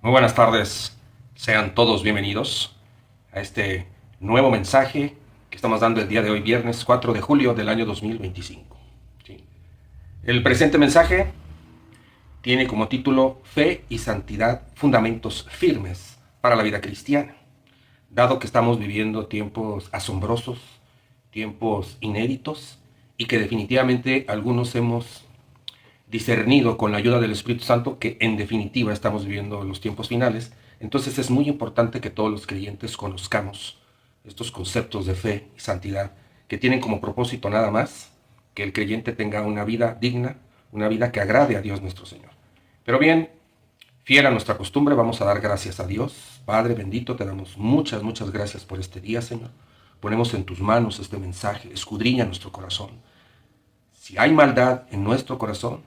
Muy buenas tardes, sean todos bienvenidos a este nuevo mensaje que estamos dando el día de hoy, viernes 4 de julio del año 2025. ¿Sí? El presente mensaje tiene como título Fe y Santidad, fundamentos firmes para la vida cristiana. Dado que estamos viviendo tiempos asombrosos, tiempos inéditos y que definitivamente algunos hemos discernido con la ayuda del Espíritu Santo que en definitiva estamos viviendo los tiempos finales, entonces es muy importante que todos los creyentes conozcamos estos conceptos de fe y santidad que tienen como propósito nada más que el creyente tenga una vida digna, una vida que agrade a Dios nuestro Señor. Pero bien, fiel a nuestra costumbre, vamos a dar gracias a Dios. Padre bendito, te damos muchas gracias por este día, Señor. Ponemos en tus manos este mensaje, escudriña nuestro corazón. Si hay maldad en nuestro corazón,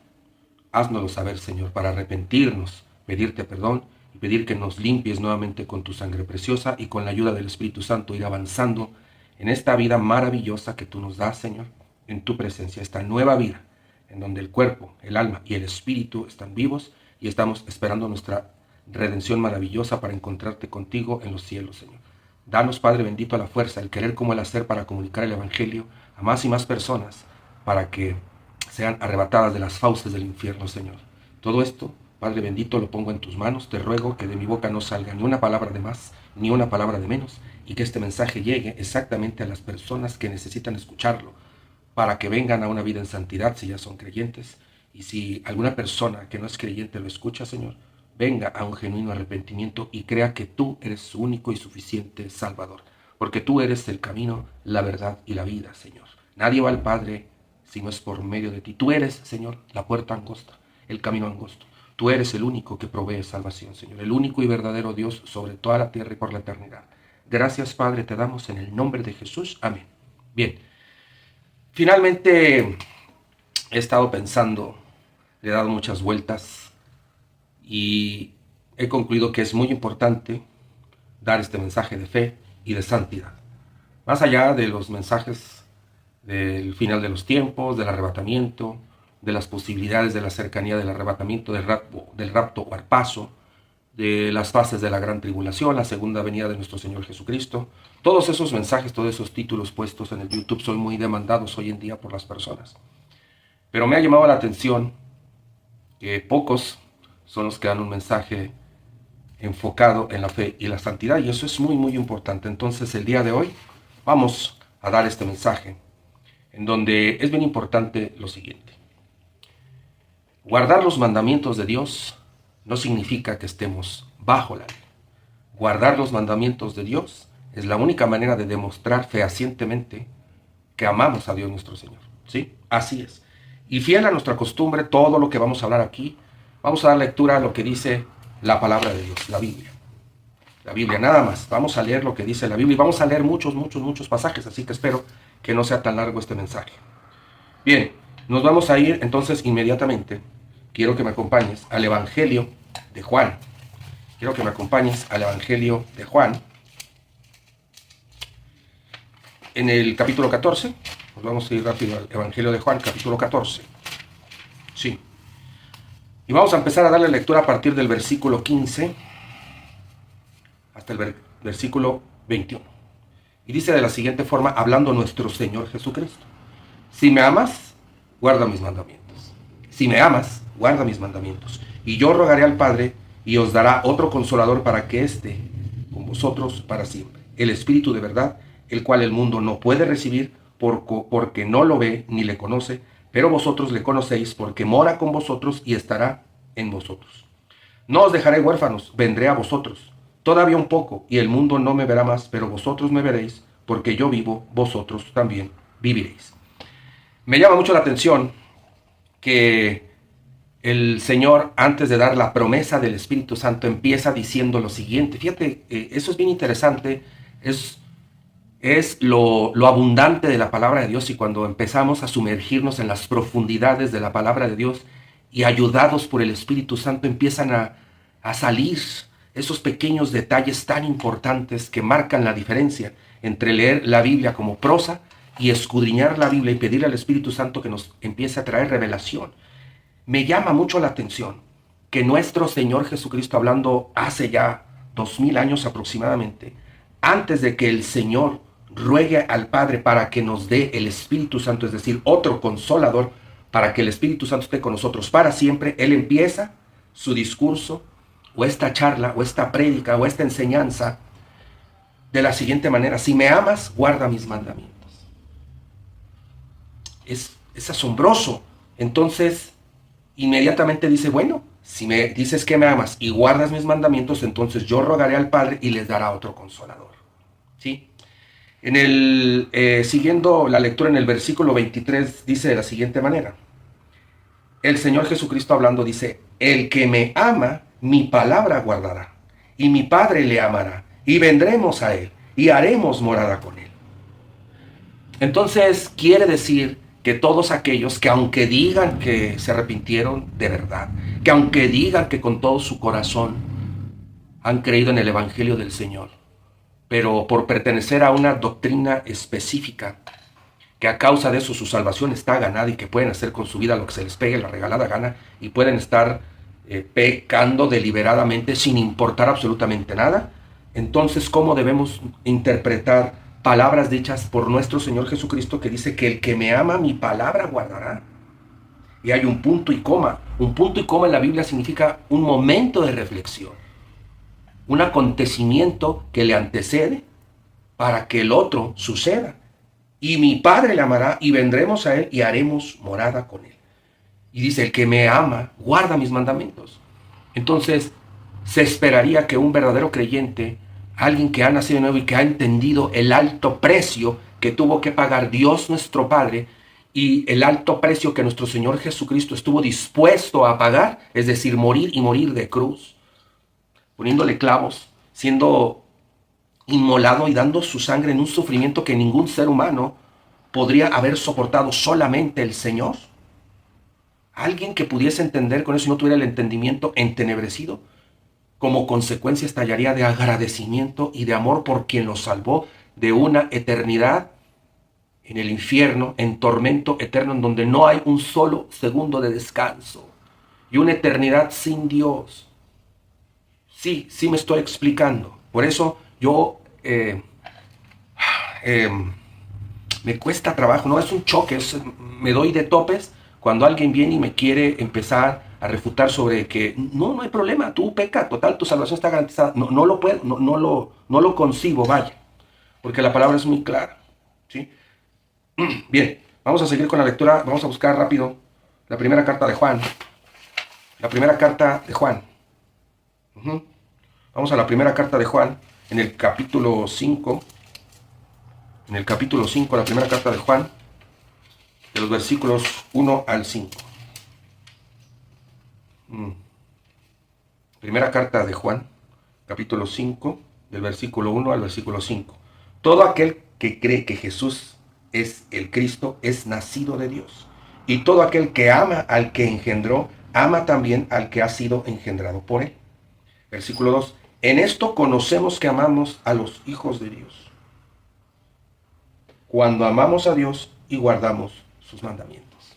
háznoslo saber, Señor, para arrepentirnos, pedirte perdón y pedir que nos limpies nuevamente con tu sangre preciosa y con la ayuda del Espíritu Santo ir avanzando en esta vida maravillosa que tú nos das, Señor, en tu presencia, esta nueva vida, en donde el cuerpo, el alma y el espíritu están vivos y estamos esperando nuestra redención maravillosa para encontrarte contigo en los cielos, Señor. Danos, Padre bendito, la fuerza, el querer como el hacer para comunicar el Evangelio a más y más personas, para que sean arrebatadas de las fauces del infierno, Señor. Todo esto, Padre bendito, lo pongo en tus manos. Te ruego que de mi boca no salga ni una palabra de más, ni una palabra de menos, y que este mensaje llegue exactamente a las personas que necesitan escucharlo, para que vengan a una vida en santidad si ya son creyentes. Y si alguna persona que no es creyente lo escucha, Señor, venga a un genuino arrepentimiento y crea que tú eres su único y suficiente Salvador. Porque tú eres el camino, la verdad y la vida, Señor. Nadie va al Padre si no es por medio de ti. Tú eres, Señor, la puerta angosta, el camino angosto. Tú eres el único que provee salvación, Señor, el único y verdadero Dios sobre toda la tierra y por la eternidad. Gracias, Padre, te damos en el nombre de Jesús. Amén. Bien, finalmente he estado pensando, le he dado muchas vueltas y he concluido que es muy importante dar este mensaje de fe y de santidad. Más allá de los mensajes del final de los tiempos, del arrebatamiento, de las posibilidades de la cercanía del arrebatamiento, del rapto o arpazo, de las fases de la gran tribulación, la segunda venida de nuestro Señor Jesucristo. Todos esos mensajes, todos esos títulos puestos en el YouTube son muy demandados hoy en día por las personas. Pero me ha llamado la atención que pocos son los que dan un mensaje enfocado en la fe y la santidad, y eso es muy importante. Entonces el día de hoy vamos a dar este mensaje en donde es bien importante lo siguiente. Guardar los mandamientos de Dios no significa que estemos bajo la ley. Guardar los mandamientos de Dios es la única manera de demostrar fehacientemente que amamos a Dios nuestro Señor. ¿Sí? Así es. Y fiel a nuestra costumbre, todo lo que vamos a hablar aquí, vamos a dar lectura a lo que dice la palabra de Dios, la Biblia. La Biblia, nada más. Vamos a leer lo que dice la Biblia y vamos a leer muchos pasajes, así que espero que no sea tan largo este mensaje. Bien, nos vamos a ir entonces inmediatamente. Quiero que me acompañes al Evangelio de Juan. Quiero que me acompañes al Evangelio de Juan. En el capítulo 14, nos vamos a ir rápido al Evangelio de Juan, capítulo 14. Sí. Y vamos a empezar a darle lectura a partir del versículo 15 hasta el versículo 21. Y dice de la siguiente forma, hablando nuestro Señor Jesucristo. Si me amas, guarda mis mandamientos. Si me amas, guarda mis mandamientos. Y yo rogaré al Padre y os dará otro consolador para que esté con vosotros para siempre. El Espíritu de verdad, el cual el mundo no puede recibir porque no lo ve ni le conoce, pero vosotros le conocéis porque mora con vosotros y estará en vosotros. No os dejaré huérfanos, vendré a vosotros. Todavía un poco, y el mundo no me verá más, pero vosotros me veréis, porque yo vivo, vosotros también viviréis. Me llama mucho la atención que el Señor, antes de dar la promesa del Espíritu Santo, empieza diciendo lo siguiente. Fíjate, eso es bien interesante, es lo abundante de la palabra de Dios, y cuando empezamos a sumergirnos en las profundidades de la palabra de Dios y ayudados por el Espíritu Santo, empiezan a salir esos pequeños detalles tan importantes que marcan la diferencia entre leer la Biblia como prosa y escudriñar la Biblia y pedirle al Espíritu Santo que nos empiece a traer revelación. Me llama mucho la atención que nuestro Señor Jesucristo, hablando hace ya 2000 años aproximadamente, antes de que el Señor ruegue al Padre para que nos dé el Espíritu Santo, es decir, otro consolador, para que el Espíritu Santo esté con nosotros para siempre, Él empieza su discurso, o esta charla, o esta prédica, o esta enseñanza, de la siguiente manera: si me amas, guarda mis mandamientos. Es asombroso. Entonces, inmediatamente dice, bueno, si me dices que me amas y guardas mis mandamientos, entonces yo rogaré al Padre y les dará otro consolador. ¿Sí? Siguiendo la lectura en el versículo 23, dice de la siguiente manera: el Señor Jesucristo hablando dice, el que me ama, mi palabra guardará, y mi Padre le amará, y vendremos a él, y haremos morada con él. Entonces quiere decir que todos aquellos que, aunque digan que se arrepintieron de verdad, que aunque digan que con todo su corazón han creído en el Evangelio del Señor, pero por pertenecer a una doctrina específica, que a causa de eso su salvación está ganada y que pueden hacer con su vida lo que se les pegue la regalada gana y pueden estar pecando deliberadamente sin importar absolutamente nada, entonces, ¿cómo debemos interpretar palabras dichas por nuestro Señor Jesucristo, que dice que el que me ama, mi palabra guardará? Y hay un punto y coma. Un punto y coma en la Biblia significa un momento de reflexión, un acontecimiento que le antecede para que el otro suceda. Y mi Padre le amará, y vendremos a él y haremos morada con él. Y dice, el que me ama, guarda mis mandamientos. Entonces, se esperaría que un verdadero creyente, alguien que ha nacido de nuevo y que ha entendido el alto precio que tuvo que pagar Dios nuestro Padre, y el alto precio que nuestro Señor Jesucristo estuvo dispuesto a pagar, es decir, morir y morir de cruz, poniéndole clavos, siendo inmolado y dando su sangre en un sufrimiento que ningún ser humano podría haber soportado, solamente el Señor. Alguien que pudiese entender con eso y no tuviera el entendimiento entenebrecido, como consecuencia estallaría de agradecimiento y de amor por quien lo salvó de una eternidad en el infierno, en tormento eterno, en donde no hay un solo segundo de descanso, y una eternidad sin Dios. Sí me estoy explicando. Por eso yo me cuesta trabajo, no es un choque, me doy de topes cuando alguien viene y me quiere empezar a refutar sobre que no hay problema, tú peca, total, tu salvación está garantizada. No lo puedo, no lo concibo, vaya, porque la palabra es muy clara, ¿sí? Bien, vamos a seguir con la lectura, vamos a buscar rápido la primera carta de Juan. La primera carta de Juan. Vamos a la primera carta de Juan, en el capítulo 5. En el capítulo 5, la primera carta de Juan, de los versículos 1 al 5. Primera carta de Juan, capítulo 5, del versículo 1 al versículo 5. Todo aquel que cree que Jesús es el Cristo es nacido de Dios. Y todo aquel que ama al que engendró, ama también al que ha sido engendrado por él. Versículo 2. En esto conocemos que amamos a los hijos de Dios, cuando amamos a Dios y guardamos sus mandamientos.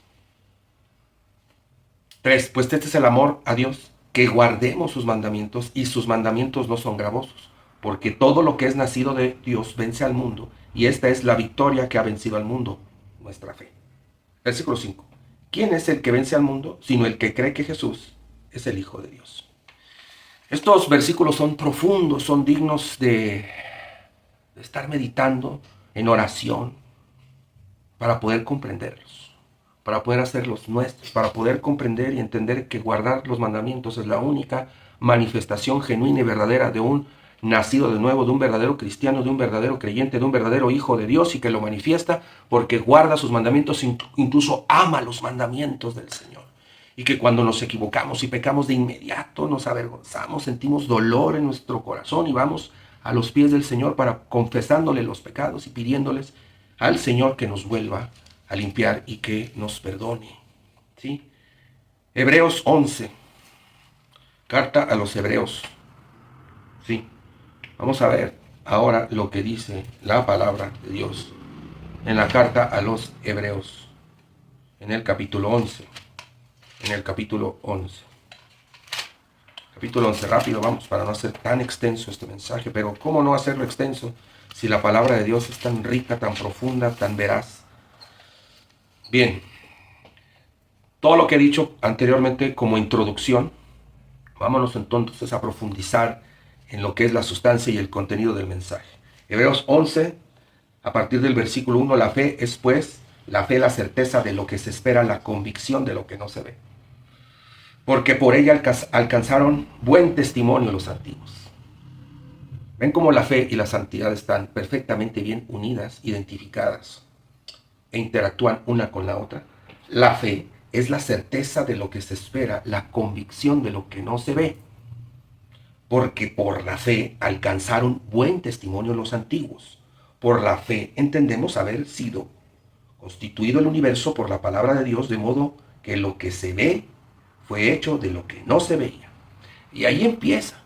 3. Pues este es el amor a Dios, que guardemos sus mandamientos, y sus mandamientos no son gravosos, porque todo lo que es nacido de Dios vence al mundo, y esta es la victoria que ha vencido al mundo, nuestra fe. Versículo 5. ¿Quién es el que vence al mundo, sino el que cree que Jesús es el Hijo de Dios? Estos versículos son profundos, son dignos de estar meditando en oración para poder comprenderlos, para poder hacerlos nuestros, para poder comprender y entender que guardar los mandamientos es la única manifestación genuina y verdadera de un nacido de nuevo, de un verdadero cristiano, de un verdadero creyente, de un verdadero hijo de Dios, y que lo manifiesta porque guarda sus mandamientos, incluso ama los mandamientos del Señor. Y que cuando nos equivocamos y pecamos, de inmediato nos avergonzamos, sentimos dolor en nuestro corazón y vamos a los pies del Señor para confesándole los pecados y pidiéndoles al Señor que nos vuelva a limpiar y que nos perdone. ¿Sí? Hebreos 11. Carta a los Hebreos. Sí. Vamos a ver ahora lo que dice la palabra de Dios en la carta a los Hebreos, en el capítulo 11. En el capítulo 11. Capítulo 11, rápido, vamos, para no hacer tan extenso este mensaje, pero ¿cómo no hacerlo extenso si la palabra de Dios es tan rica, tan profunda, tan veraz? Bien, todo lo que he dicho anteriormente como introducción, vámonos entonces a profundizar en lo que es la sustancia y el contenido del mensaje. Hebreos 11, a partir del versículo 1, la fe es pues, la fe la certeza de lo que se espera, la convicción de lo que no se ve. Porque por ella alcanzaron buen testimonio los antiguos. Ven cómo la fe y la santidad están perfectamente bien unidas, identificadas e interactúan una con la otra. La fe es la certeza de lo que se espera, la convicción de lo que no se ve. Porque por la fe alcanzaron buen testimonio los antiguos. Por la fe entendemos haber sido constituido el universo por la palabra de Dios, de modo que lo que se ve fue hecho de lo que no se veía. Y ahí empieza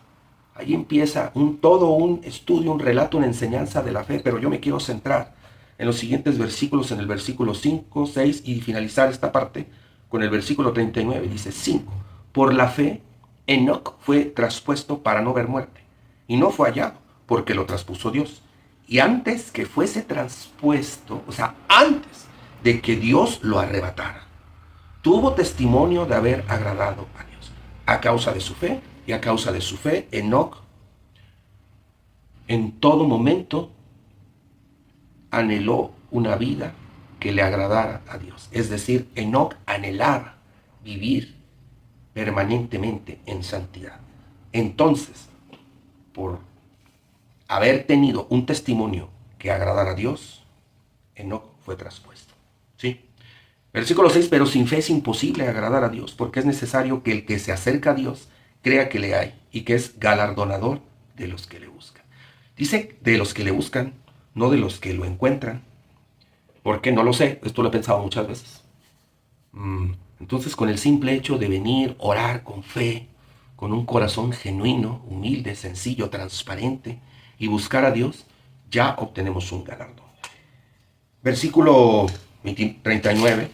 todo un estudio, un relato, una enseñanza de la fe, pero yo me quiero centrar en los siguientes versículos, en el versículo 5, 6 y finalizar esta parte con el versículo 39. Dice 5, por la fe Enoc fue traspuesto para no ver muerte, y no fue hallado, porque lo traspuso Dios. Y antes que fuese traspuesto, o sea, antes de que Dios lo arrebatara, tuvo testimonio de haber agradado a Dios. A causa de su fe, y a causa de su fe, Enoc en todo momento anheló una vida que le agradara a Dios. Es decir, Enoc anhelaba vivir permanentemente en santidad. Entonces, por haber tenido un testimonio que agradara a Dios, Enoc fue traspuesto. ¿Sí? Versículo 6, pero sin fe es imposible agradar a Dios, porque es necesario que el que se acerca a Dios crea que le hay y que es galardonador de los que le buscan. Dice de los que le buscan, no de los que lo encuentran. ¿Por qué? No lo sé, esto lo he pensado muchas veces. Entonces, con el simple hecho de venir, orar con fe, con un corazón genuino, humilde, sencillo, transparente, y buscar a Dios, ya obtenemos un galardón. Versículo 39,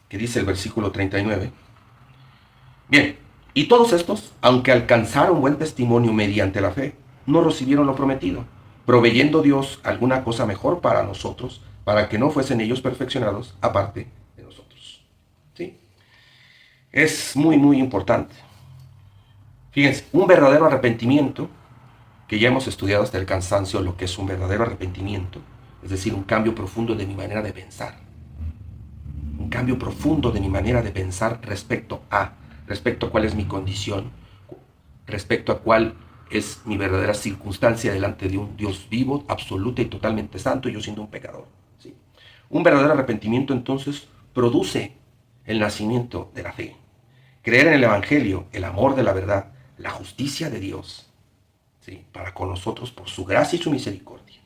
que dice el versículo 39. Bien, y todos estos, aunque alcanzaron buen testimonio mediante la fe, no recibieron lo prometido, proveyendo Dios alguna cosa mejor para nosotros, para que no fuesen ellos perfeccionados aparte de nosotros. ¿Sí? Es muy, muy importante. Fíjense, un verdadero arrepentimiento, que ya hemos estudiado hasta el cansancio lo que es un verdadero arrepentimiento, es decir, un cambio profundo de mi manera de pensar. Un cambio profundo de mi manera de pensar respecto a cuál es mi condición, respecto a cuál es mi verdadera circunstancia delante de un Dios vivo, absoluto y totalmente santo, yo siendo un pecador. ¿Sí? Un verdadero arrepentimiento entonces produce el nacimiento de la fe. Creer en el Evangelio, el amor de la verdad, la justicia de Dios, ¿sí? Para con nosotros por su gracia y su misericordia.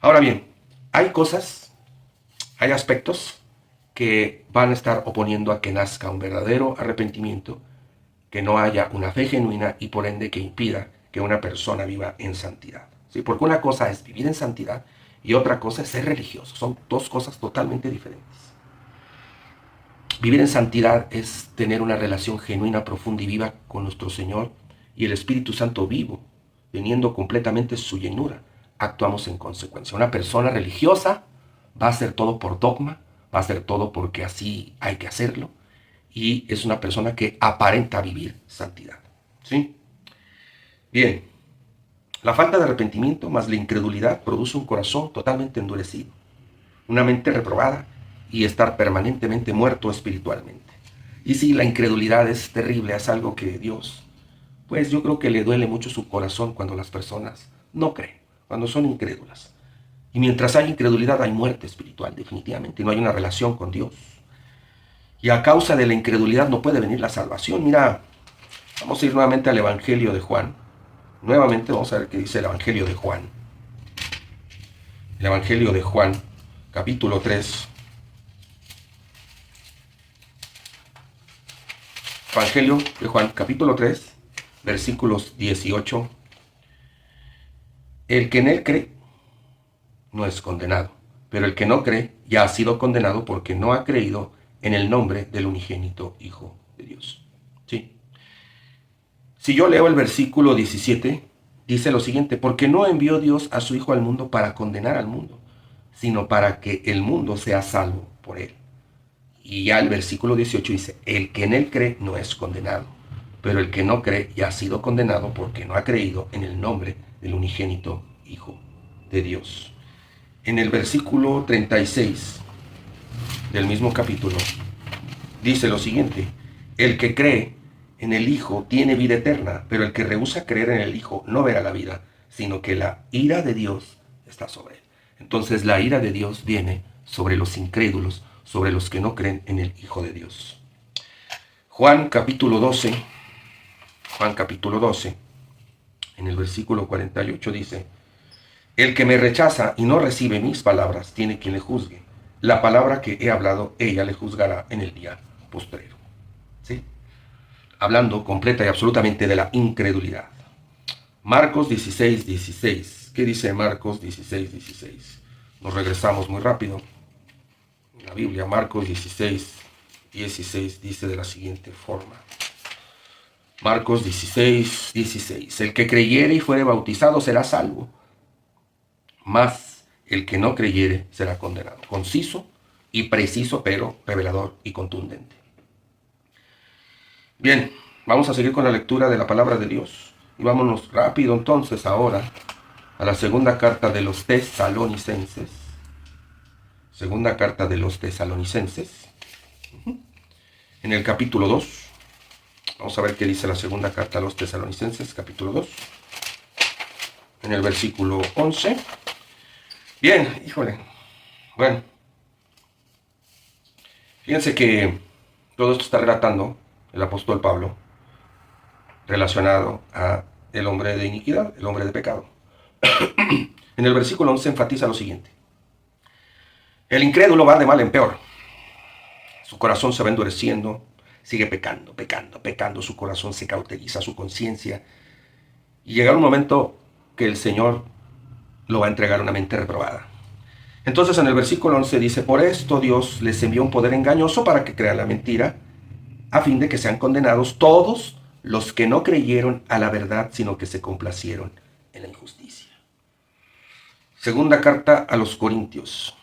Ahora bien, hay aspectos que van a estar oponiendo a que nazca un verdadero arrepentimiento, que no haya una fe genuina y por ende que impida que una persona viva en santidad. ¿Sí? Porque una cosa es vivir en santidad y otra cosa es ser religioso. Son dos cosas totalmente diferentes. Vivir en santidad es tener una relación genuina, profunda y viva con nuestro Señor y el Espíritu Santo vivo, teniendo completamente su llenura. Actuamos en consecuencia. Una persona religiosa va a hacer todo por dogma, va a hacer todo porque así hay que hacerlo, y es una persona que aparenta vivir santidad. ¿Sí? Bien, la falta de arrepentimiento más la incredulidad produce un corazón totalmente endurecido, una mente reprobada y estar permanentemente muerto espiritualmente. Y si la incredulidad es terrible, es algo que Dios, pues yo creo que le duele mucho su corazón cuando las personas no creen, cuando son incrédulas. Y mientras hay incredulidad hay muerte espiritual, definitivamente, y no hay una relación con Dios. Y a causa de la incredulidad no puede venir la salvación. Mira, vamos a ir nuevamente al Evangelio de Juan. Nuevamente vamos a ver qué dice el Evangelio de Juan. El Evangelio de Juan, capítulo 3. Evangelio de Juan, capítulo 3, versículos 18. El que en él cree no es condenado, pero el que no cree ya ha sido condenado porque no ha creído en el nombre del unigénito Hijo de Dios. ¿Sí? Si yo leo el versículo 17, dice lo siguiente: porque no envió Dios a su Hijo al mundo para condenar al mundo, sino para que el mundo sea salvo por él. Y ya el versículo 18 dice: el que en él cree no es condenado, pero el que no cree ya ha sido condenado porque no ha creído en el nombre del unigénito Hijo de Dios. En el versículo 36 del mismo capítulo dice lo siguiente: el que cree en el Hijo tiene vida eterna, pero el que rehúsa creer en el Hijo no verá la vida, sino que la ira de Dios está sobre él. Entonces la ira de Dios viene sobre los incrédulos, sobre los que no creen en el Hijo de Dios. Juan capítulo 12, en el versículo 48 dice: el que me rechaza y no recibe mis palabras, tiene quien le juzgue. La palabra que he hablado, ella le juzgará en el día postrero. ¿Sí? Hablando completa y absolutamente de la incredulidad. Marcos 16, 16. ¿Qué dice Marcos 16, 16? Nos regresamos muy rápido. La Biblia, Marcos 16, 16, dice de la siguiente forma. Marcos 16, 16. El que creyere y fuere bautizado será salvo, mas el que no creyere será condenado. Conciso y preciso, pero revelador y contundente. Bien, vamos a seguir con la lectura de la palabra de Dios. Y vámonos rápido entonces ahora a la segunda carta de los Tesalonicenses. Segunda carta de los Tesalonicenses. En el capítulo 2. Vamos a ver qué dice la segunda carta a los Tesalonicenses, capítulo 2. En el versículo 11. Bien, híjole. Bueno. Fíjense que todo esto está relatando el apóstol Pablo relacionado a el hombre de iniquidad, el hombre de pecado. En el versículo 11 enfatiza lo siguiente: el incrédulo va de mal en peor. Su corazón se va endureciendo, sigue pecando, su corazón se cauteriza, su conciencia. Y llegará un momento que el Señor lo va a entregar una mente reprobada. Entonces en el versículo 11 dice: por esto Dios les envió un poder engañoso para que crean la mentira, a fin de que sean condenados todos los que no creyeron a la verdad, sino que se complacieron en la injusticia. Segunda carta a los Corintios.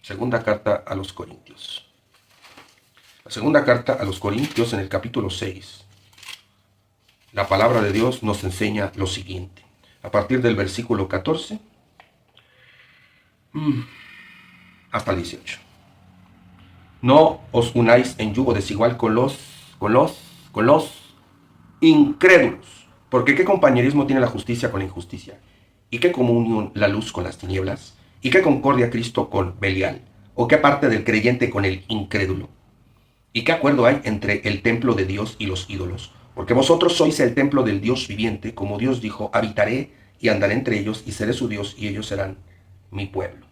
Segunda carta a los Corintios. La segunda carta a los Corintios, en el capítulo 6. La palabra de Dios nos enseña lo siguiente. A partir del versículo 14 hasta el 18. No os unáis en yugo desigual con los incrédulos. Porque ¿qué compañerismo tiene la justicia con la injusticia? ¿Y qué comunión la luz con las tinieblas? ¿Y qué concordia Cristo con Belial? ¿O qué parte del creyente con el incrédulo? ¿Y qué acuerdo hay entre el templo de Dios y los ídolos? Porque vosotros sois el templo del Dios viviente, como Dios dijo: habitaré y andaré entre ellos, y seré su Dios, y ellos serán mi pueblo.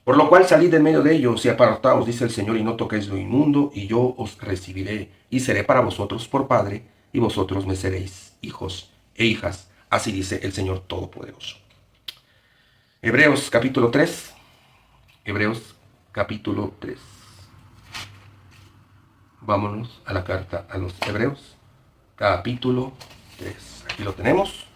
Por lo cual salid en medio de ellos y apartaos, dice el Señor, y no toquéis lo inmundo, y yo os recibiré, y seré para vosotros por Padre, y vosotros me seréis hijos e hijas. Así dice el Señor Todopoderoso. Hebreos capítulo 3. Hebreos capítulo 3. Vámonos a la carta a los Hebreos, capítulo 3. Aquí lo tenemos.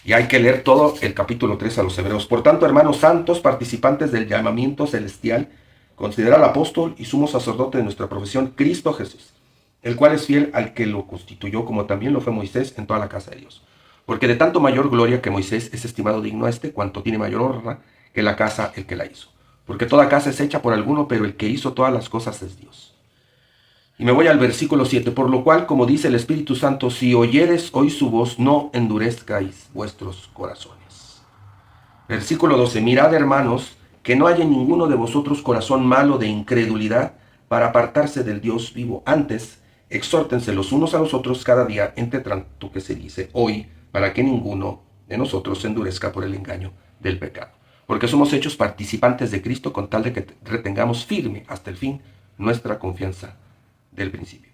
Y hay que leer todo el capítulo 3 a los Hebreos. Por tanto, hermanos santos, participantes del llamamiento celestial, considerad al apóstol y sumo sacerdote de nuestra profesión, Cristo Jesús, el cual es fiel al que lo constituyó, como también lo fue Moisés en toda la casa de Dios. Porque de tanto mayor gloria que Moisés es estimado digno cuanto tiene mayor honra que la casa el que la hizo. Porque toda casa es hecha por alguno, pero el que hizo todas las cosas es Dios. Y me voy al versículo 7. Por lo cual, como dice el Espíritu Santo, si oyeres hoy su voz, no endurezcáis vuestros corazones. Versículo 12. Mirad, hermanos, que no haya en ninguno de vosotros corazón malo de incredulidad para apartarse del Dios vivo. Antes, exhórtense los unos a los otros cada día, entre tanto que se dice hoy, para que ninguno de nosotros se endurezca por el engaño del pecado. Porque somos hechos participantes de Cristo, con tal de que retengamos firme hasta el fin nuestra confianza del principio.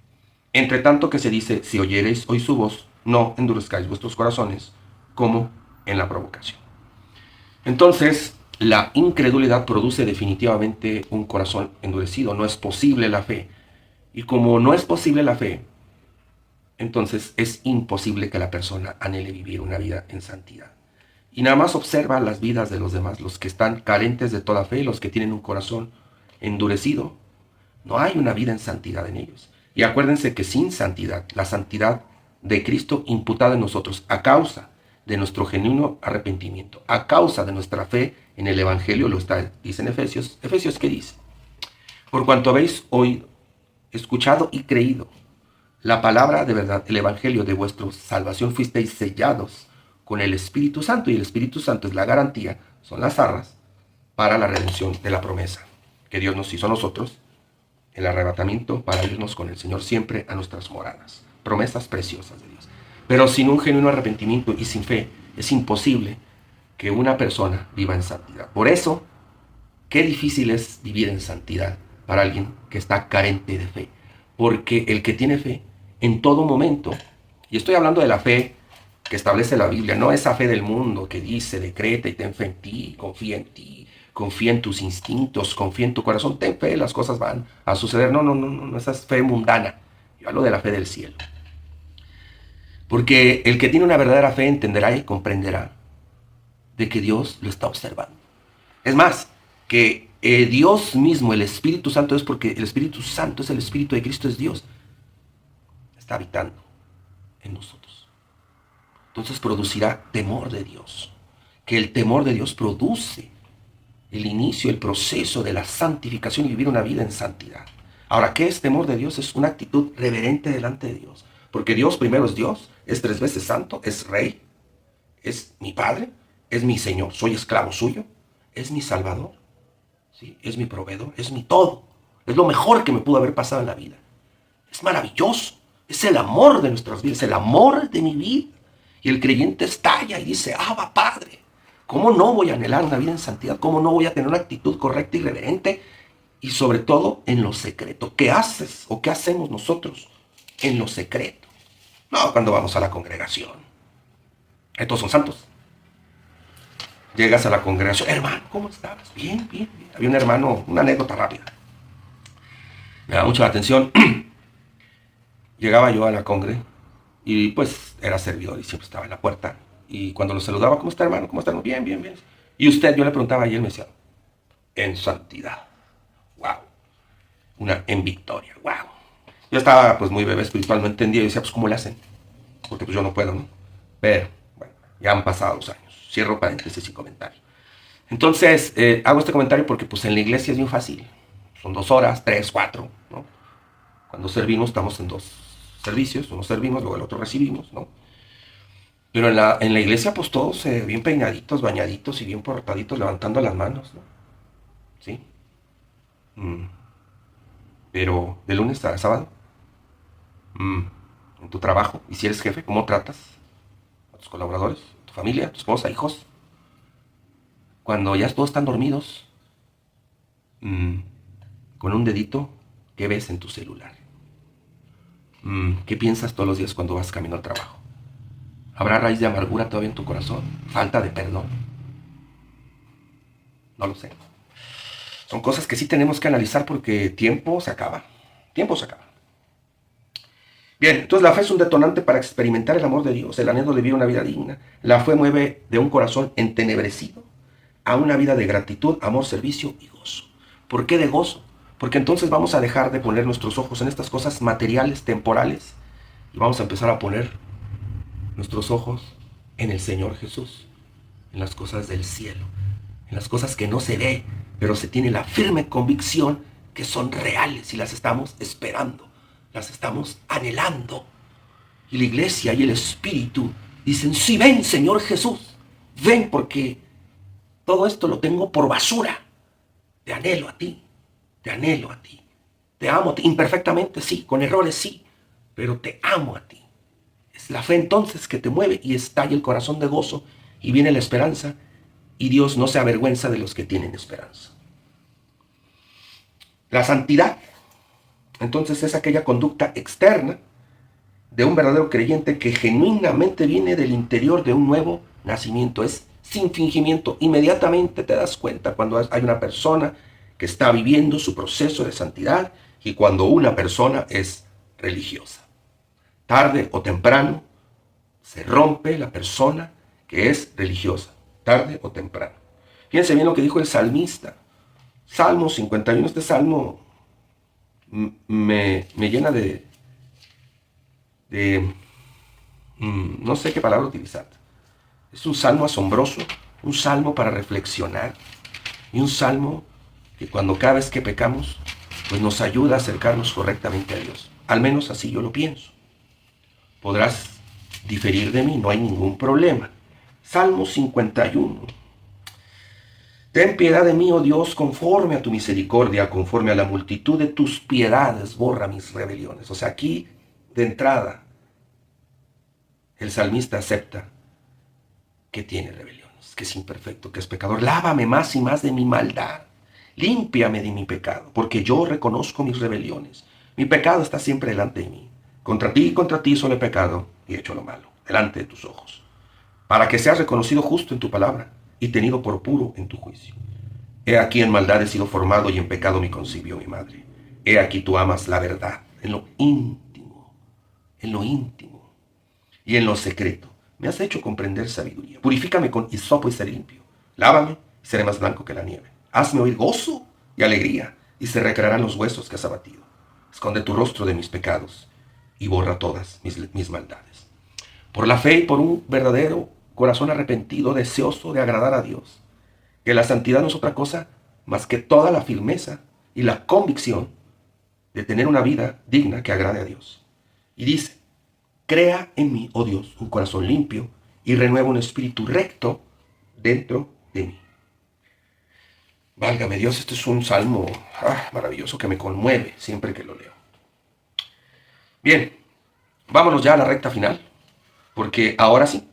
Entre tanto que se dice: si oyereis hoy su voz, no endurezcáis vuestros corazones, como en la provocación. Entonces, la incredulidad produce definitivamente un corazón endurecido. No es posible la fe. Y como no es posible la fe, entonces es imposible que la persona anhele vivir una vida en santidad. Y nada más observa las vidas de los demás, los que están carentes de toda fe, los que tienen un corazón endurecido. No hay una vida en santidad en ellos. Y acuérdense que sin santidad, la santidad de Cristo imputada en nosotros a causa de nuestro genuino arrepentimiento, a causa de nuestra fe en el Evangelio, dice en Efesios. Efesios, ¿qué dice? Por cuanto habéis oído, escuchado y creído la palabra de verdad, el Evangelio de vuestra salvación, fuisteis sellados con el Espíritu Santo, y el Espíritu Santo es la garantía, son las arras para la redención de la promesa que Dios nos hizo a nosotros, el arrebatamiento para irnos con el Señor siempre a nuestras moradas. Promesas preciosas de Dios. Pero sin un genuino arrepentimiento y sin fe, es imposible que una persona viva en santidad. Por eso, qué difícil es vivir en santidad para alguien que está carente de fe. Porque el que tiene fe, en todo momento, y estoy hablando de la fe que establece la Biblia, no esa fe del mundo que dice, decreta y ten fe en ti, confía en tus instintos, confía en tu corazón, ten fe, las cosas van a suceder. No, esa es fe mundana. Yo hablo de la fe del cielo. Porque el que tiene una verdadera fe entenderá y comprenderá de que Dios lo está observando. Es más, que Dios mismo, el Espíritu Santo, es porque el Espíritu Santo es el Espíritu de Cristo, es Dios. Está habitando en nosotros. Entonces producirá temor de Dios. Que el temor de Dios produce el inicio, el proceso de la santificación y vivir una vida en santidad. Ahora, ¿qué es temor de Dios? Es una actitud reverente delante de Dios. Porque Dios primero es Dios, es 3 veces santo, es Rey, es mi Padre, es mi Señor, soy esclavo suyo, es mi Salvador, ¿sí? Es mi proveedor, es mi todo. Es lo mejor que me pudo haber pasado en la vida. Es maravilloso, es el amor de nuestras vidas, es el amor de mi vida. Y el creyente estalla y dice, Abba, Padre, ¿cómo no voy a anhelar una vida en santidad? ¿Cómo no voy a tener una actitud correcta y reverente? Y sobre todo en lo secreto. ¿Qué haces o qué hacemos nosotros en lo secreto? No, cuando vamos a la congregación. Estos son santos. Llegas a la congregación, hermano, ¿cómo estabas? Bien. Había un hermano, una anécdota rápida. Me da mucho la atención. Llegaba yo a la congre y pues era servidor y siempre estaba en la puerta. Y cuando lo saludaba, ¿cómo está, hermano? ¿Cómo está? Bien. Y usted, yo le preguntaba y él me decía, en santidad. Wow. En victoria. Wow. Yo estaba pues muy bebé espiritual, no entendía. Y decía, pues ¿cómo le hacen? Porque pues yo no puedo, ¿no? Pero, bueno, ya han pasado los años. Cierro paréntesis y comentario. Entonces, hago este comentario porque pues en la iglesia es bien fácil. Son 2 horas, 3, 4, ¿no? Cuando servimos, estamos en 2 servicios. Uno servimos, luego el otro recibimos, ¿no? Pero en la iglesia, pues todos bien peinaditos, bañaditos y bien portaditos, levantando las manos, ¿no? ¿Sí? Pero de lunes a sábado, en tu trabajo, y si eres jefe, ¿cómo tratas a tus colaboradores, a tu familia, a tu esposa, hijos? Cuando ya todos están dormidos, con un dedito, ¿qué ves en tu celular? ¿Qué piensas todos los días cuando vas camino al trabajo? ¿Habrá raíz de amargura todavía en tu corazón? ¿Falta de perdón? No lo sé. Son cosas que sí tenemos que analizar porque tiempo se acaba. Tiempo se acaba. Bien, entonces la fe es un detonante para experimentar el amor de Dios, el anhelo de vivir una vida digna. La fe mueve de un corazón entenebrecido a una vida de gratitud, amor, servicio y gozo. ¿Por qué de gozo? Porque entonces vamos a dejar de poner nuestros ojos en estas cosas materiales, temporales, y vamos a empezar a poner nuestros ojos en el Señor Jesús, en las cosas del cielo, en las cosas que no se ve, pero se tiene la firme convicción que son reales y las estamos esperando, las estamos anhelando. Y la iglesia y el Espíritu dicen, sí, ven, Señor Jesús, ven, porque todo esto lo tengo por basura. Te anhelo a ti, te anhelo a ti, te amo a ti, imperfectamente sí, con errores sí, pero te amo a ti. Es la fe entonces que te mueve y estalla el corazón de gozo y viene la esperanza, y Dios no se avergüenza de los que tienen esperanza. La santidad, entonces, es aquella conducta externa de un verdadero creyente que genuinamente viene del interior de un nuevo nacimiento. Es sin fingimiento. Inmediatamente te das cuenta cuando hay una persona que está viviendo su proceso de santidad y cuando una persona es religiosa. Tarde o temprano se rompe la persona que es religiosa. Tarde o temprano. Fíjense bien lo que dijo el salmista. Salmo 51, este salmo me llena no sé qué palabra utilizar. Es un salmo asombroso, un salmo para reflexionar y un salmo que cuando cada vez que pecamos, pues nos ayuda a acercarnos correctamente a Dios. Al menos así yo lo pienso. Podrás diferir de mí, no hay ningún problema. Salmo 51. Ten piedad de mí, oh Dios, conforme a tu misericordia, conforme a la multitud de tus piedades, borra mis rebeliones. O sea, aquí, de entrada, el salmista acepta que tiene rebeliones, que es imperfecto, que es pecador. Lávame más y más de mi maldad. Límpiame de mi pecado, porque yo reconozco mis rebeliones. Mi pecado está siempre delante de mí. Contra ti solo he pecado y he hecho lo malo, delante de tus ojos, para que seas reconocido justo en tu palabra y tenido por puro en tu juicio. He aquí en maldad he sido formado y en pecado me concibió mi madre. He aquí tú amas la verdad en lo íntimo y en lo secreto. Me has hecho comprender sabiduría. Purifícame con hisopo y seré limpio. Lávame y seré más blanco que la nieve. Hazme oír gozo y alegría y se recrearán los huesos que has abatido. Esconde tu rostro de mis pecados y borra todas mis maldades. Por la fe y por un verdadero corazón arrepentido, deseoso de agradar a Dios, que la santidad no es otra cosa más que toda la firmeza y la convicción de tener una vida digna que agrade a Dios. Y dice, crea en mí, oh Dios, un corazón limpio y renueva un espíritu recto dentro de mí. Válgame Dios, este es un salmo maravilloso que me conmueve siempre que lo leo. Bien, vámonos ya a la recta final, porque ahora sí,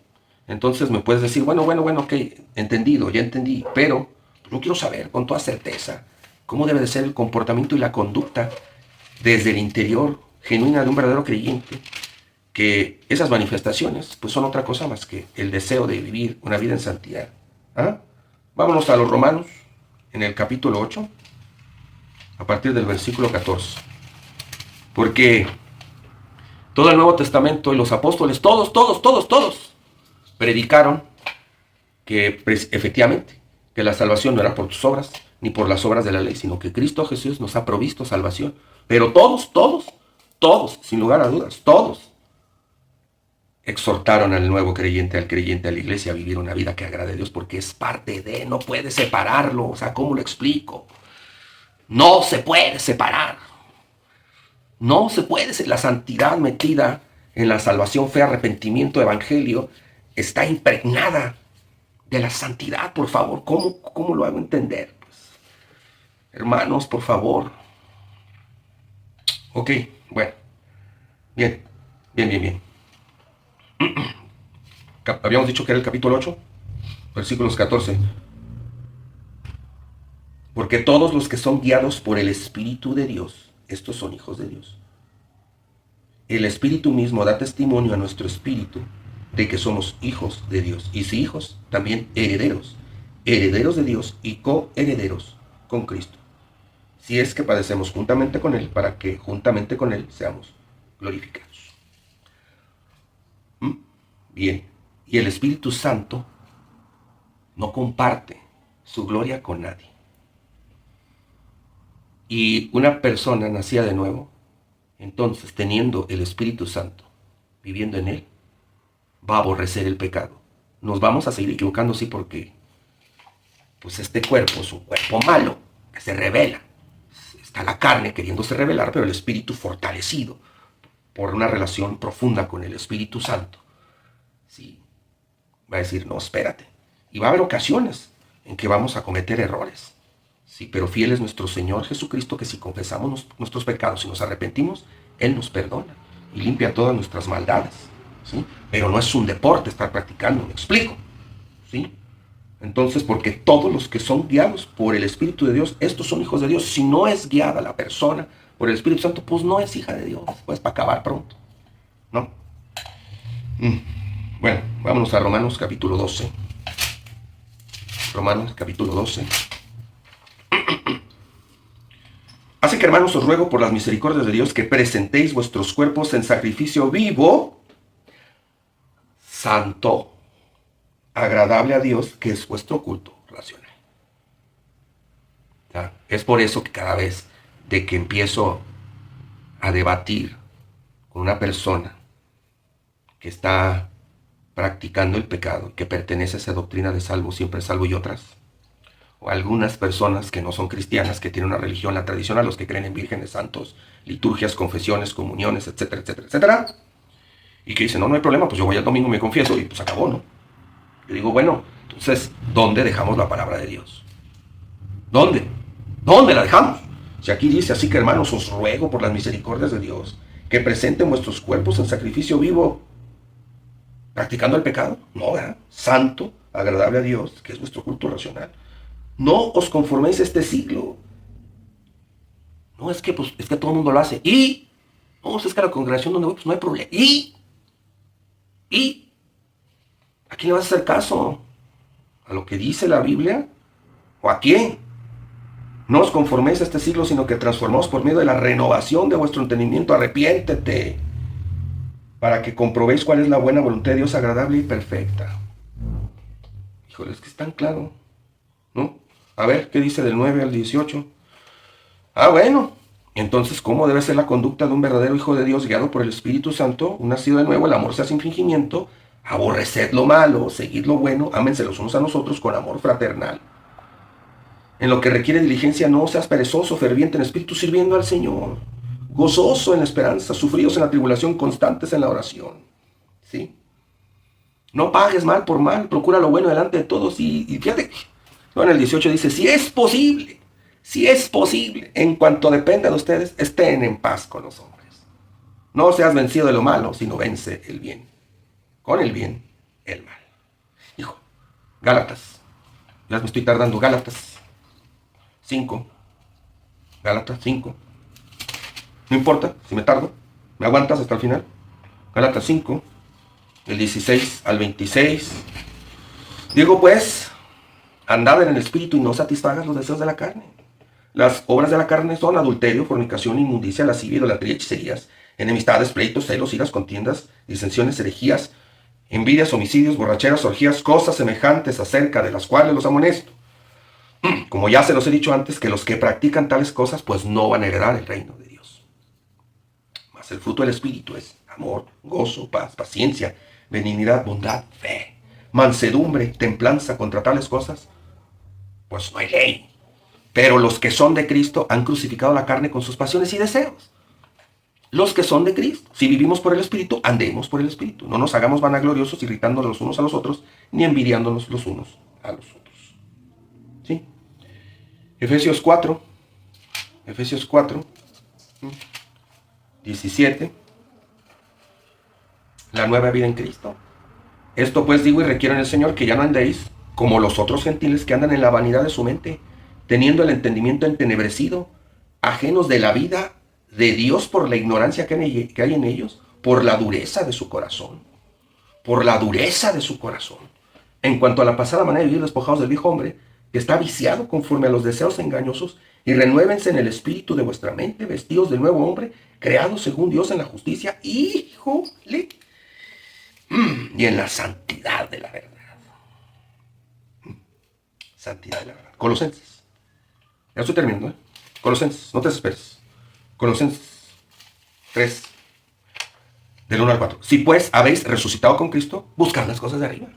entonces me puedes decir, bueno, ok, entendido, ya entendí, pero yo quiero saber con toda certeza cómo debe de ser el comportamiento y la conducta desde el interior genuina de un verdadero creyente, que esas manifestaciones pues son otra cosa más que el deseo de vivir una vida en santidad. ¿Ah? Vámonos a los Romanos, en el capítulo 8, a partir del versículo 14. Porque todo el Nuevo Testamento y los apóstoles, todos, predicaron que efectivamente, que la salvación no era por tus obras, ni por las obras de la ley, sino que Cristo Jesús nos ha provisto salvación. Pero todos, sin lugar a dudas, todos exhortaron al nuevo creyente, al creyente, a la iglesia a vivir una vida que agrade a Dios, porque es parte de, no puede separarlo. O sea, ¿cómo lo explico? No se puede separar. No se puede ser. La santidad metida en la salvación, fe, arrepentimiento, evangelio, está impregnada de la santidad, por favor. ¿Cómo lo hago entender? Pues, hermanos, por favor. Ok, bueno. Bien. Habíamos dicho que era el capítulo 8, versículos 14. Porque todos los que son guiados por el Espíritu de Dios, estos son hijos de Dios. El Espíritu mismo da testimonio a nuestro espíritu de que somos hijos de Dios. Y si hijos, también herederos. Herederos de Dios y coherederos con Cristo. Si es que padecemos juntamente con Él, para que juntamente con Él seamos glorificados. Bien. Y el Espíritu Santo no comparte su gloria con nadie. Y una persona nacida de nuevo, entonces teniendo el Espíritu Santo, viviendo en él, va a aborrecer el pecado. Nos vamos a seguir equivocando, sí, porque pues este cuerpo es un cuerpo malo, que se revela. Está la carne queriéndose revelar, pero el Espíritu fortalecido por una relación profunda con el Espíritu Santo, sí, va a decir, no, espérate. Y va a haber ocasiones en que vamos a cometer errores. Sí, pero fiel es nuestro Señor Jesucristo, que si confesamos nuestros pecados y nos arrepentimos, Él nos perdona y limpia todas nuestras maldades. ¿Sí? Pero no es un deporte estar practicando, ¿me explico? ¿Sí? Entonces, porque todos los que son guiados por el Espíritu de Dios, estos son hijos de Dios. Si no es guiada la persona por el Espíritu Santo, pues no es hija de Dios. Pues para acabar pronto, ¿no? Bueno, vámonos a Romanos capítulo 12. Romanos capítulo 12. Así que, hermanos, os ruego por las misericordias de Dios que presentéis vuestros cuerpos en sacrificio vivo, santo, agradable a Dios, que es vuestro culto racional. ¿Ya? Es por eso que cada vez de que empiezo a debatir con una persona que está practicando el pecado, que pertenece a esa doctrina de salvo, siempre salvo y otras, o algunas personas que no son cristianas, que tienen una religión, la tradicional, los que creen en vírgenes, santos, liturgias, confesiones, comuniones, etcétera, etcétera, etcétera, y que dicen, no, no hay problema, pues yo voy al domingo, me confieso y pues acabó, ¿no? Yo digo, bueno, entonces, ¿dónde dejamos la palabra de Dios? ¿Dónde? ¿Dónde la dejamos? Si aquí dice, así que hermanos, os ruego por las misericordias de Dios, que presenten vuestros cuerpos en sacrificio vivo, practicando el pecado, no, ¿verdad? Santo, agradable a Dios, que es vuestro culto racional. No os conforméis a este siglo. No, es que todo el mundo lo hace. Y, no, es que la congregación donde voy, pues no hay problema. ¿A quién le vas a hacer caso? ¿A lo que dice la Biblia? ¿O a quién? No os conforméis a este siglo, sino que transformaos por medio de la renovación de vuestro entendimiento. Arrepiéntete, para que comprobéis cuál es la buena voluntad de Dios, agradable y perfecta. Híjole, es que es tan claro, ¿no? A ver, ¿qué dice del 9 al 18? Ah, bueno. Entonces, ¿cómo debe ser la conducta de un verdadero hijo de Dios guiado por el Espíritu Santo? Un nacido de nuevo, el amor sea sin fingimiento, aborreced lo malo, seguid lo bueno, ámense los unos a los otros con amor fraternal. En lo que requiere diligencia, no seas perezoso, ferviente en espíritu, sirviendo al Señor. Gozoso en la esperanza, sufridos en la tribulación, constantes en la oración. ¿Sí? No pagues mal por mal, procura lo bueno delante de todos. Y fíjate, no, en el 18 dice, si es posible, en cuanto dependa de ustedes, estén en paz con los hombres. No seas vencido de lo malo, sino vence el bien. Con el bien, el mal. Hijo, Gálatas. Ya me estoy tardando. Gálatas 5. Gálatas 5. No importa si me tardo. ¿Me aguantas hasta el final? Gálatas 5, del 16 al 26. Digo pues, andad en el espíritu y no satisfagas los deseos de la carne. Las obras de la carne son adulterio, fornicación, inmundicia, lascivia, idolatría, hechicerías, enemistades, pleitos, celos, iras, contiendas, disensiones, herejías, envidias, homicidios, borracheras, orgías, cosas semejantes acerca de las cuales los amonesto. Como ya se los he dicho antes, que los que practican tales cosas pues no van a heredar el reino de Dios. Mas el fruto del Espíritu es amor, gozo, paz, paciencia, benignidad, bondad, fe, mansedumbre, templanza. Contra tales cosas pues no hay ley. Pero los que son de Cristo han crucificado la carne con sus pasiones y deseos. Los que son de Cristo, si vivimos por el Espíritu, andemos por el Espíritu. No nos hagamos vanagloriosos, irritándonos los unos a los otros, ni envidiándonos los unos a los otros. ¿Sí? Efesios 4, 17. La nueva vida en Cristo. Esto pues digo y requiero en el Señor, que ya no andéis como los otros gentiles que andan en la vanidad de su mente, teniendo el entendimiento entenebrecido, ajenos de la vida de Dios por la ignorancia que hay en ellos, por la dureza de su corazón. Por la dureza de su corazón. En cuanto a la pasada manera de vivir, despojados del viejo hombre, que está viciado conforme a los deseos engañosos, y renuévense en el espíritu de vuestra mente, vestidos del nuevo hombre, creados según Dios en la justicia, híjole, y en la santidad de la verdad. Santidad de la verdad. Colosenses. Ya estoy terminando, ¿eh? Colosenses, no te desesperes. Colosenses 3, del 1 al 4. Si pues habéis resucitado con Cristo, buscad las cosas de arriba,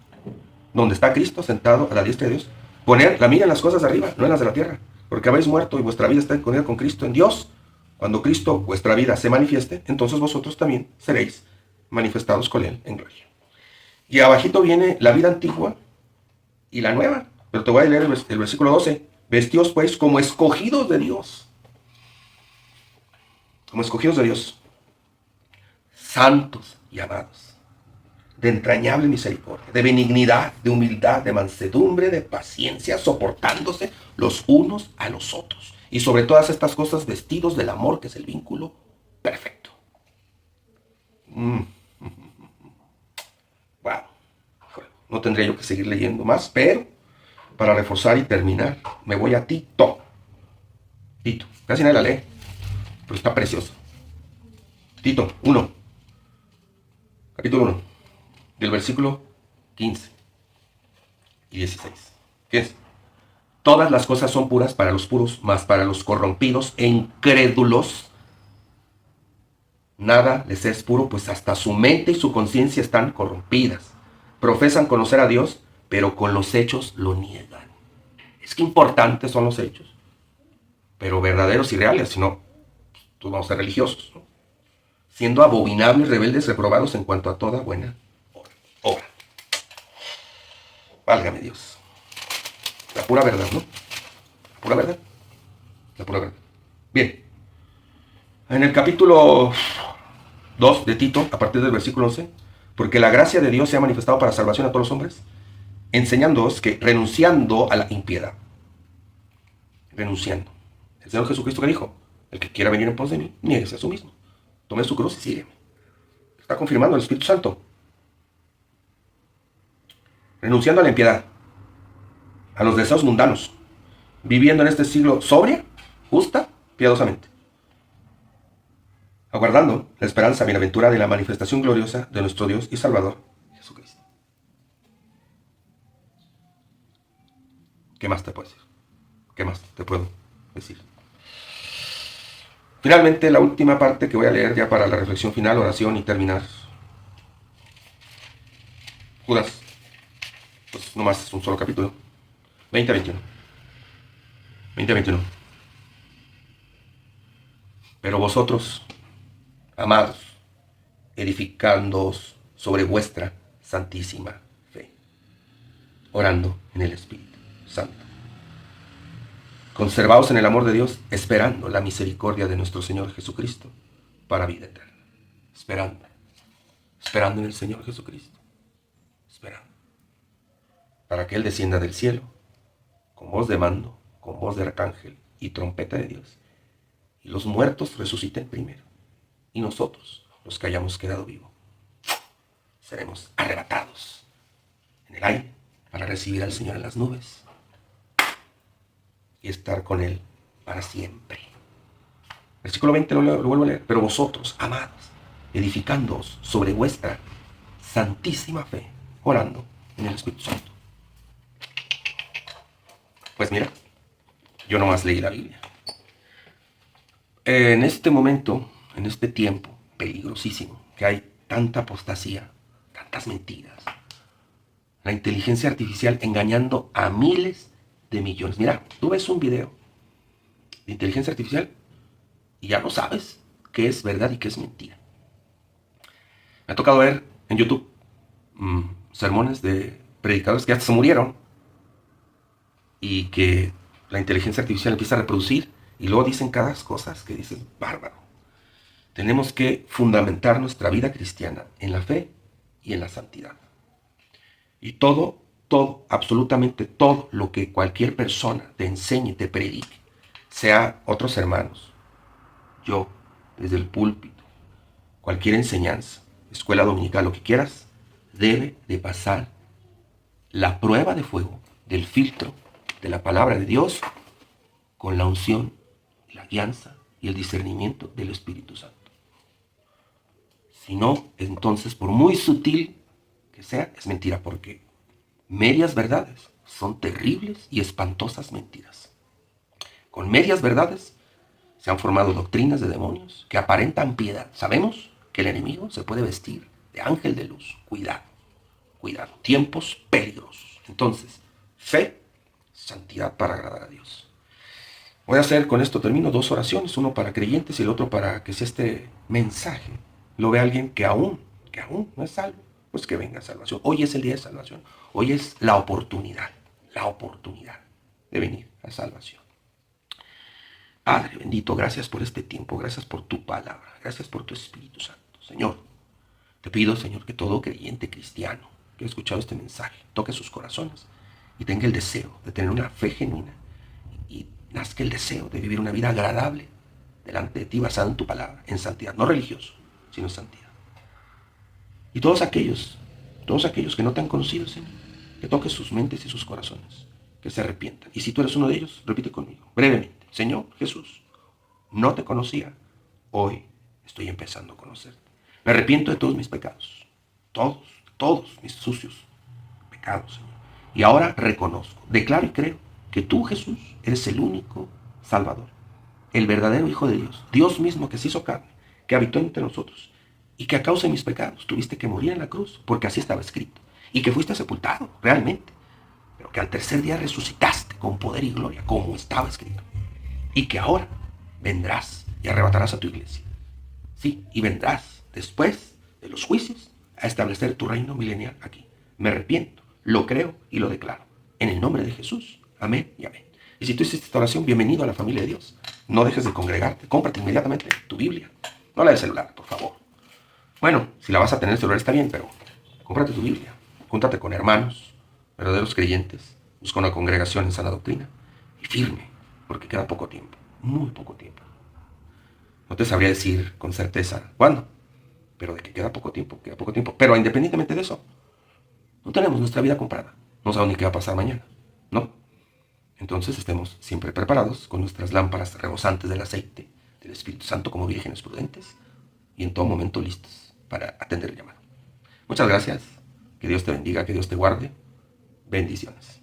donde está Cristo sentado a la diestra de Dios. Poner la mira en las cosas de arriba, no en las de la tierra, porque habéis muerto y vuestra vida está escondida con Cristo en Dios. Cuando Cristo, vuestra vida, se manifieste, entonces vosotros también seréis manifestados con Él en gloria. Y abajito viene la vida antigua y la nueva. Pero te voy a leer el versículo 12. Vestíos pues como escogidos de Dios. Como escogidos de Dios. Santos y amados. De entrañable misericordia, de benignidad, de humildad, de mansedumbre, de paciencia, soportándose los unos a los otros. Y sobre todas estas cosas vestidos del amor, que es el vínculo perfecto. Wow. No tendría yo que seguir leyendo más, pero para reforzar y terminar, me voy a Tito. Tito, casi nadie la lee. pero está precioso. Tito 1, capítulo 1, del versículo 15 y 16. ¿Qué es? Todas las cosas son puras para los puros, mas para los corrompidos e incrédulos nada les es puro, pues hasta su mente y su conciencia están corrompidas. Profesan conocer a Dios, pero con los hechos lo niegan. Es que importantes son los hechos, pero verdaderos y reales, si no, pues vamos a ser religiosos, ¿no? Siendo abominables, rebeldes, reprobados en cuanto a toda buena obra. Válgame Dios. La pura verdad, ¿no? La pura verdad. La pura verdad. Bien. En el capítulo 2 de Tito, a partir del versículo 11, porque la gracia de Dios se ha manifestado para salvación a todos los hombres, enseñándoos que renunciando a la impiedad, renunciando. El Señor Jesucristo que dijo, el que quiera venir en pos de mí, niéguese a sí mismo. Tome su cruz y sígueme. Está confirmando el Espíritu Santo. Renunciando a la impiedad, a los deseos mundanos, viviendo en este siglo sobria, justa, piadosamente, aguardando la esperanza bienaventurada y la manifestación gloriosa de nuestro Dios y Salvador, Jesucristo. ¿Qué más te puedo decir? ¿Qué más te puedo decir? Finalmente, la última parte que voy a leer ya para la reflexión final, oración y terminar. Judas, pues nomás es un solo capítulo. 20-21. 20-21. Pero vosotros, amados, edificándoos sobre vuestra santísima fe, orando en el Espíritu Santo. Conservaos en el amor de Dios, esperando la misericordia de nuestro Señor Jesucristo para vida eterna. Esperando en el Señor Jesucristo. Esperando. Para que Él descienda del cielo, con voz de mando, con voz de arcángel y trompeta de Dios, y los muertos resuciten primero, y nosotros, los que hayamos quedado vivos, seremos arrebatados en el aire para recibir al Señor en las nubes y estar con Él para siempre. Versículo 20 lo vuelvo a leer. Pero vosotros, amados, edificándoos sobre vuestra santísima fe, orando en el Espíritu Santo. Pues mira, yo nomás leí la Biblia. En este momento, en este tiempo peligrosísimo, que hay tanta apostasía, tantas mentiras, la inteligencia artificial engañando a miles de millones. Mira, tú ves un video de inteligencia artificial y ya no sabes qué es verdad y qué es mentira. Me ha tocado ver en YouTube sermones de predicadores que hasta se murieron y que la inteligencia artificial empieza a reproducir y luego dicen cada cosas que dices, bárbaro. Tenemos que fundamentar nuestra vida cristiana en la fe y en la santidad. Y todo, absolutamente todo lo que cualquier persona te enseñe, te predique, sea otros hermanos, yo, desde el púlpito, cualquier enseñanza, escuela dominical, lo que quieras, debe de pasar la prueba de fuego del filtro de la palabra de Dios con la unción, la guianza y el discernimiento del Espíritu Santo. Si no, entonces, por muy sutil que sea, es mentira, porque medias verdades son terribles y espantosas mentiras. Con medias verdades se han formado doctrinas de demonios que aparentan piedad. Sabemos que el enemigo se puede vestir de ángel de luz. Cuidado, cuidado. Tiempos peligrosos. Entonces, fe, santidad para agradar a Dios. Voy a hacer, con esto termino, 2 oraciones, uno para creyentes y el otro para que si este mensaje lo ve alguien que aún no es salvo, pues que venga a salvación. Hoy es el día de salvación. Hoy es la oportunidad de venir a salvación. Padre bendito, gracias por este tiempo, gracias por tu palabra, gracias por tu Espíritu Santo. Señor, te pido, Señor, que todo creyente cristiano que ha escuchado este mensaje toque sus corazones y tenga el deseo de tener una fe genuina y nazca el deseo de vivir una vida agradable delante de ti, basada en tu palabra, en santidad, no religioso, sino en santidad. Y todos aquellos que no te han conocido, Señor, que toques sus mentes y sus corazones, que se arrepientan. Y si tú eres uno de ellos, repite conmigo, brevemente: Señor Jesús, no te conocía, Hoy estoy empezando a conocerte. Me arrepiento de todos mis pecados. Todos mis sucios pecados, Señor. Y ahora reconozco, declaro y creo que tú, Jesús, eres el único Salvador, el verdadero Hijo de Dios, Dios mismo que se hizo carne, que habitó entre nosotros, y que a causa de mis pecados tuviste que morir en la cruz, porque así estaba escrito, y que fuiste sepultado, realmente, pero que al tercer día resucitaste con poder y gloria, como estaba escrito, y que ahora vendrás y arrebatarás a tu iglesia. Sí, y vendrás después de los juicios a establecer tu reino milenial aquí. Me arrepiento, lo creo y lo declaro. En el nombre de Jesús. Amén y amén. Y si tú hiciste esta oración, bienvenido a la familia de Dios. No dejes de congregarte. Cómprate inmediatamente tu Biblia. No la del celular, por favor. Bueno, si la vas a tener el celular está bien, pero cómprate tu Biblia. Júntate con hermanos, verdaderos creyentes. Busca una congregación en sana doctrina. Y firme, porque queda poco tiempo. Muy poco tiempo. No te sabría decir con certeza cuándo, pero de que queda poco tiempo, queda poco tiempo. Pero independientemente de eso, no tenemos nuestra vida comprada. No sabemos ni qué va a pasar mañana, ¿no? Entonces estemos siempre preparados con nuestras lámparas rebosantes del aceite del Espíritu Santo como vírgenes prudentes y en todo momento listos para atender el llamado. Muchas gracias. Que Dios te bendiga, que Dios te guarde. Bendiciones.